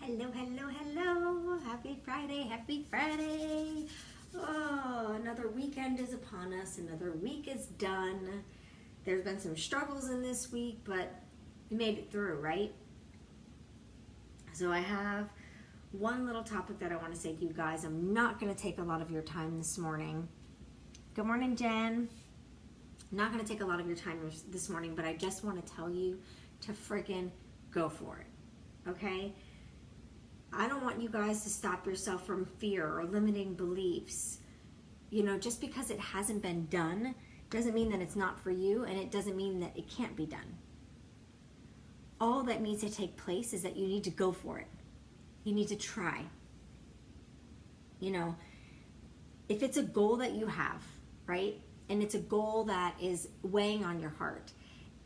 Hello, hello, hello. Happy Friday, happy Friday. Oh, another weekend is upon us. Another week is done. There's been some struggles in this week, but we made it through, right? So I have one little topic that I want to say to you guys. I'm not going to take a lot of your time this morning. Good morning, Jen. I'm not going to take a lot of your time this morning, but I just want to tell you to freaking go for it, okay? I don't want you guys to stop yourself from fear or limiting beliefs. You know, just because it hasn't been done doesn't mean that it's not for you, and it doesn't mean that it can't be done. All that needs to take place is that you need to go for it. You need to try. You know, if it's a goal that you have, right? And it's a goal that is weighing on your heart,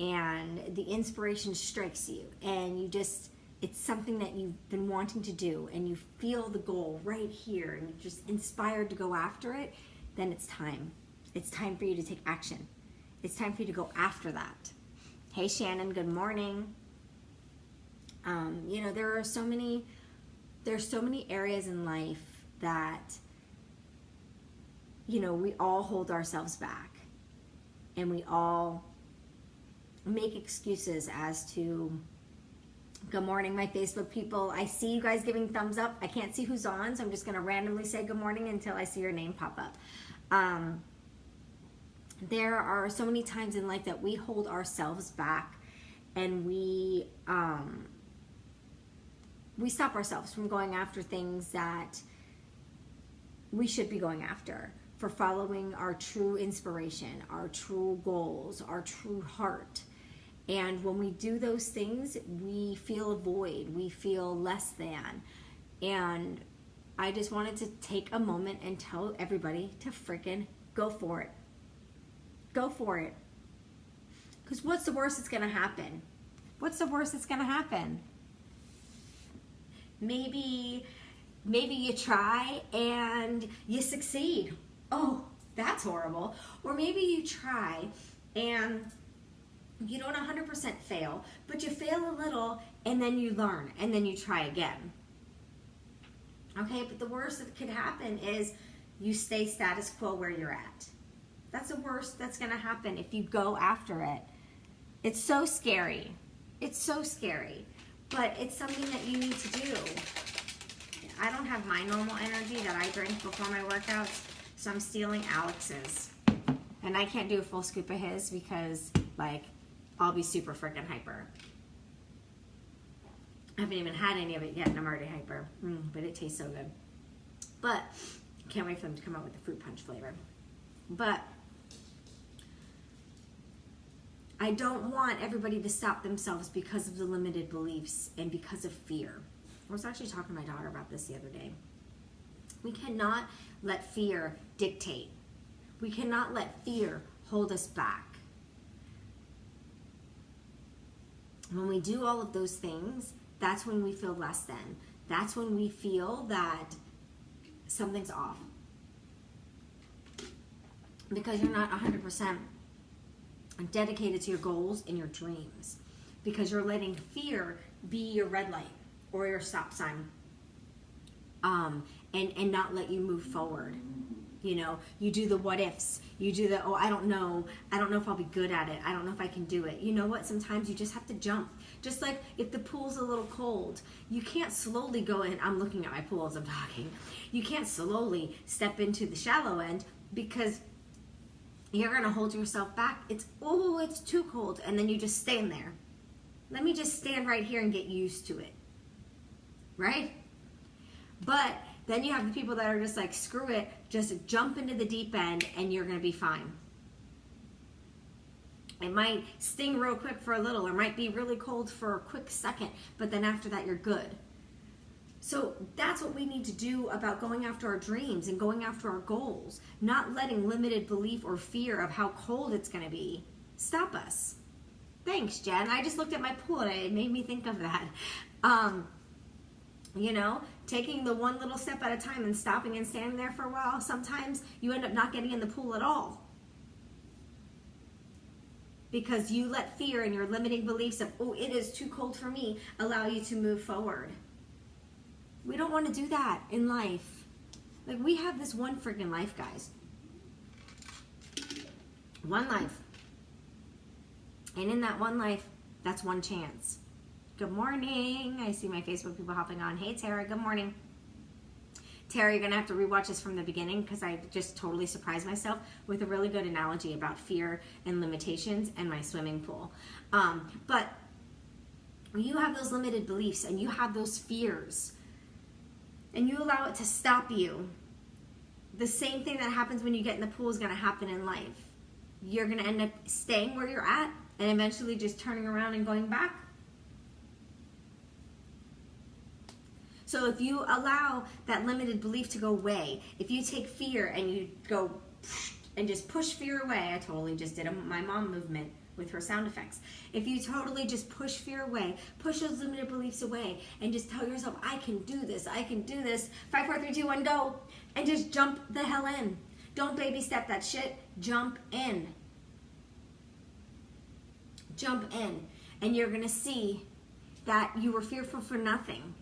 and the inspiration strikes you, and you just, it's something that you've been wanting to do, and you feel the goal right here, and you're just inspired to go after it, then it's time. It's time for you to take action. It's time for you to go after that. Hey, Shannon, good morning. You know, there's so many areas in life that, you know, we all hold ourselves back, and we all make excuses as to, good morning, my Facebook people. I see you guys giving thumbs up. I can't see who's on, so I'm just going to randomly say good morning until I see your name pop up. There are so many times in life that we hold ourselves back, and we stop ourselves from going after things that we should be going after, for following our true inspiration, our true goals, our true heart. And when we do those things, we feel a void, we feel less than. And I just wanted to take a moment and tell everybody to freaking go for it. Go for it. Because what's the worst that's going to happen? What's the worst that's going to happen? Maybe you try and you succeed. Oh, that's horrible. Or maybe you try and you don't 100% fail, but you fail a little, and then you learn, and then you try again. Okay, but the worst that could happen is you stay status quo where you're at. That's the worst that's going to happen if you go after it. It's so scary. It's so scary, but it's something that you need to do. I don't have my normal energy that I drink before my workouts, so I'm stealing Alex's. And I can't do a full scoop of his because, like, I'll be super freaking hyper. I haven't even had any of it yet, and I'm already hyper. But it tastes so good. But can't wait for them to come out with the fruit punch flavor. But I don't want everybody to stop themselves because of the limited beliefs and because of fear. I was actually talking to my daughter about this the other day. We cannot let fear dictate. We cannot let fear hold us back. When we do all of those things, that's when we feel less than. That's when we feel that something's off. Because you're not 100% dedicated to your goals and your dreams. Because you're letting fear be your red light or your stop sign. And not let you move forward. You know, you do the what ifs. You do the, oh, I don't know if I'll be good at it. I don't know if I can do it. You know what? Sometimes you just have to jump. Just like if the pool's a little cold, you can't slowly go in. I'm looking at my pool as I'm talking. You can't slowly step into the shallow end because you're going to hold yourself back. It's too cold. And then you just stand there. Let me just stand right here and get used to it. Right? But then you have the people that are just like, screw it, just jump into the deep end and you're going to be fine. It might sting real quick for a little, or might be really cold for a quick second, but then after that you're good. So that's what we need to do about going after our dreams and going after our goals, not letting limited belief or fear of how cold it's going to be stop us. Thanks, Jen. I just looked at my pool and it made me think of that. You know, taking the one little step at a time and stopping and standing there for a while, sometimes you end up not getting in the pool at all. Because you let fear and your limiting beliefs of, oh, it is too cold for me, allow you to move forward. We don't want to do that in life. Like, we have this one freaking life, guys. One life. And in that one life, that's one chance. Good morning. I see my Facebook people hopping on. Hey, Tara. Good morning. Tara, you're going to have to rewatch this from the beginning because I just totally surprised myself with a really good analogy about fear and limitations and my swimming pool. But you have those limited beliefs and you have those fears and you allow it to stop you. The same thing that happens when you get in the pool is going to happen in life. You're going to end up staying where you're at and eventually just turning around and going back. So if you allow that limited belief to go away, if you take fear and you go and just push fear away, I totally just did my mom movement with her sound effects. If you totally just push fear away, push those limited beliefs away, and just tell yourself, I can do this, I can do this. 5, 4, 3, 2, 1, go. And just jump the hell in. Don't baby step that shit. Jump in. Jump in. And you're going to see that you were fearful for nothing.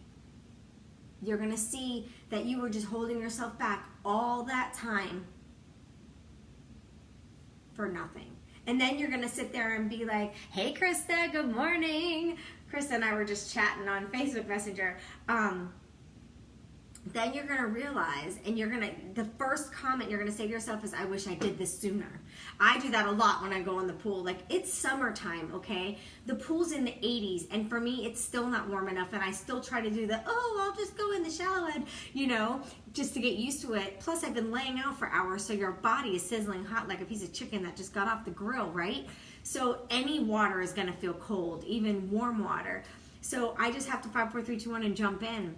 You're going to see that you were just holding yourself back all that time for nothing. And then you're going to sit there and be like, hey, Krista, good morning. Krista and I were just chatting on Facebook Messenger. Then you're going to realize, and the first comment you're going to say to yourself is, I wish I did this sooner. I do that a lot when I go in the pool. Like, it's summertime, okay? The pool's in the 80s, and for me, it's still not warm enough, and I still try to do I'll just go in the shallow end, just to get used to it. Plus, I've been laying out for hours, so your body is sizzling hot like a piece of chicken that just got off the grill, right? So any water is going to feel cold, even warm water. So I just have to 5, 4, 3, 2, 1 and jump in.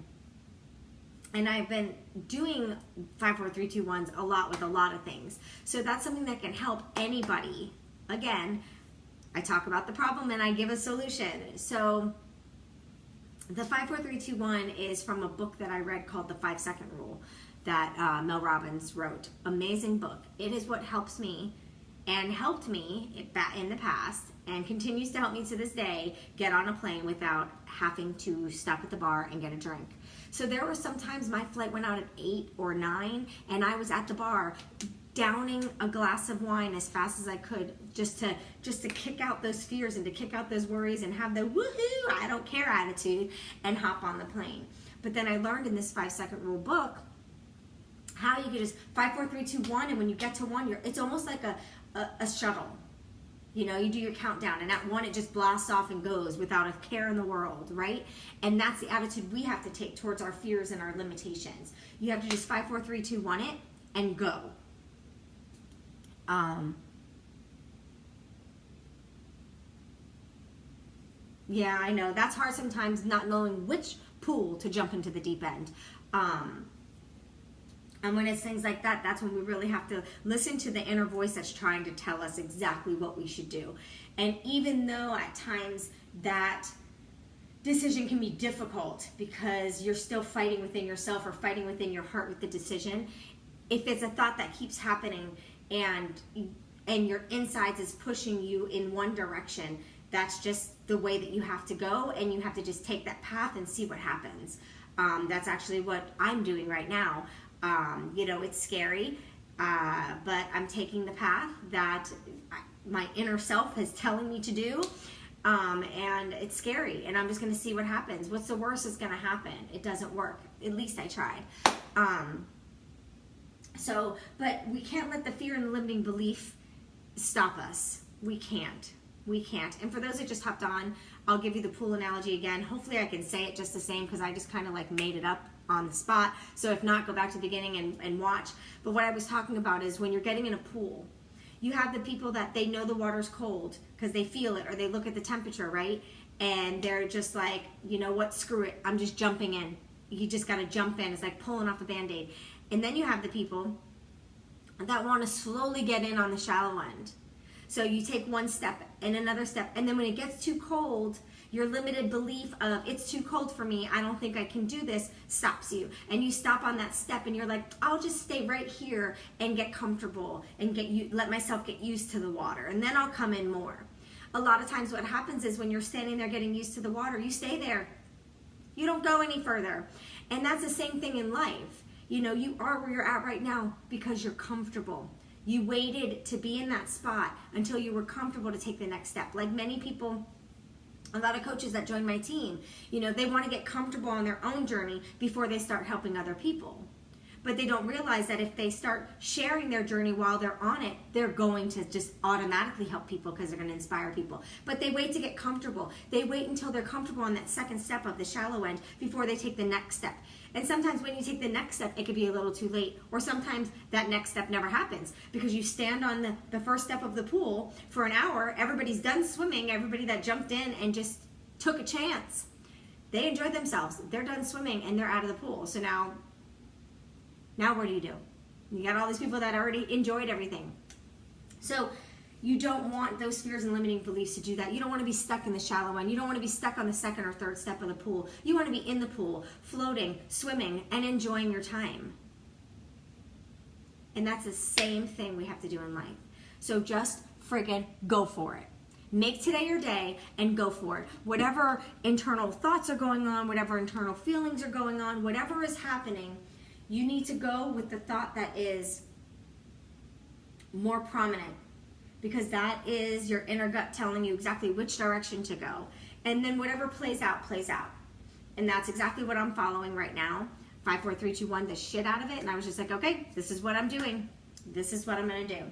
And I've been doing 5, 4, 3, 2, 1s a lot with a lot of things. So that's something that can help anybody. Again, I talk about the problem and I give a solution. So the 5, 4, 3, 2, 1 is from a book that I read called The 5-Second Rule that Mel Robbins wrote. Amazing book. It is what helps me and helped me in the past and continues to help me to this day get on a plane without having to stop at the bar and get a drink. So there were some times my flight went out at 8 or 9 and I was at the bar downing a glass of wine as fast as I could just to kick out those fears and to kick out those worries and have the woohoo, I don't care attitude and hop on the plane. But then I learned in this 5-Second Rule book how you could just 5, 4, 3, 2, 1, and when you get to 1, it's almost like a shuttle. You do your countdown, and at 1, it just blasts off and goes without a care in the world, right? And that's the attitude we have to take towards our fears and our limitations. You have to just 5, 4, 3, 2, 1 it, and go. Yeah, I know. That's hard sometimes, not knowing which pool to jump into the deep end. And when it's things like that, that's when we really have to listen to the inner voice that's trying to tell us exactly what we should do. And even though at times that decision can be difficult because you're still fighting within yourself or fighting within your heart with the decision, if it's a thought that keeps happening and your insides is pushing you in one direction, that's just the way that you have to go, and you have to just take that path and see what happens. That's actually what I'm doing right now. It's scary, but I'm taking the path that my inner self is telling me to do, and it's scary, and I'm just going to see what happens. What's the worst that's going to happen? It doesn't work. At least I tried. But we can't let the fear and the limiting belief stop us. We can't. And for those that just hopped on, I'll give you the pool analogy again. Hopefully I can say it just the same because I just kind of like made it up on the spot. So if not, go back to the beginning and watch. But what I was talking about is when you're getting in a pool, you have the people that they know the water's cold because they feel it or they look at the temperature, right? And they're just like, you know what, screw it. I'm just jumping in. You just got to jump in. It's like pulling off a Band-Aid. And then you have the people that want to slowly get in on the shallow end. So you take one step and another step, and then when it gets too cold, your limited belief of it's too cold for me, I don't think I can do this, stops you. And you stop on that step and you're like, I'll just stay right here and get comfortable and let myself get used to the water, and then I'll come in more. A lot of times what happens is when you're standing there getting used to the water, you stay there. You don't go any further. And that's the same thing in life. You know, you are where you're at right now because you're comfortable. You waited to be in that spot until you were comfortable to take the next step. Like many people, a lot of coaches that join my team, you know, they want to get comfortable on their own journey before they start helping other people. But they don't realize that if they start sharing their journey while they're on it, they're going to just automatically help people because they're going to inspire people. But they wait to get comfortable. They wait until they're comfortable on that second step of the shallow end before they take the next step. And sometimes when you take the next step, it could be a little too late. Or sometimes that next step never happens because you stand on the first step of the pool for an hour. Everybody's done swimming. Everybody that jumped in and just took a chance. They enjoyed themselves. They're done swimming and they're out of the pool. So now what do? You got all these people that already enjoyed everything. So you don't want those fears and limiting beliefs to do that. You don't want to be stuck in the shallow end. You don't want to be stuck on the second or third step of the pool. You want to be in the pool, floating, swimming, and enjoying your time. And that's the same thing we have to do in life. So just friggin' go for it. Make today your day and go for it. Whatever internal thoughts are going on, whatever internal feelings are going on, whatever is happening, you need to go with the thought that is more prominent, because that is your inner gut telling you exactly which direction to go. And then whatever plays out, plays out. And that's exactly what I'm following right now. 5, 4, 3, 2, 1, the shit out of it. And I was just like, okay, this is what I'm doing. This is what I'm going to do.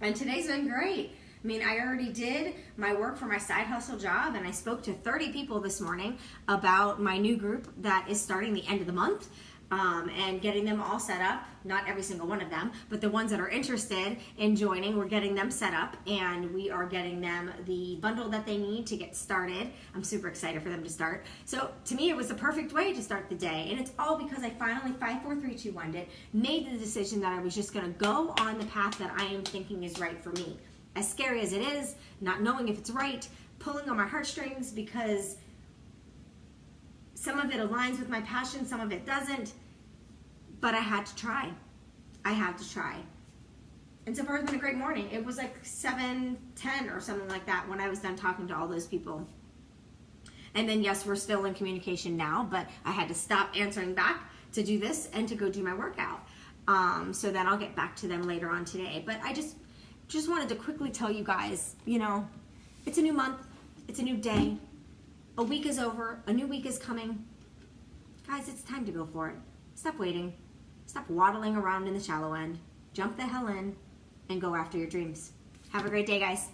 And today's been great. I mean, I already did my work for my side hustle job, and I spoke to 30 people this morning about my new group that is starting the end of the month. And getting them all set up, not every single one of them, but the ones that are interested in joining, we're getting them set up and we are getting them the bundle that they need to get started. I'm super excited for them to start. So to me, it was the perfect way to start the day. And it's all because I finally 5, 4, 3, 2, 1 made the decision that I was just gonna go on the path that I am thinking is right for me. As scary as it is, not knowing if it's right, pulling on my heartstrings because some of it aligns with my passion, some of it doesn't, but I had to try. I had to try. And so far it's been a great morning. It was like 7:10 or something like that when I was done talking to all those people. And then yes, we're still in communication now, but I had to stop answering back to do this and to go do my workout. So then I'll get back to them later on today. But I just wanted to quickly tell you guys, you know, it's a new month, it's a new day. A week is over, a new week is coming. Guys, it's time to go for it. Stop waiting. Stop waddling around in the shallow end. Jump the hell in and go after your dreams. Have a great day, guys.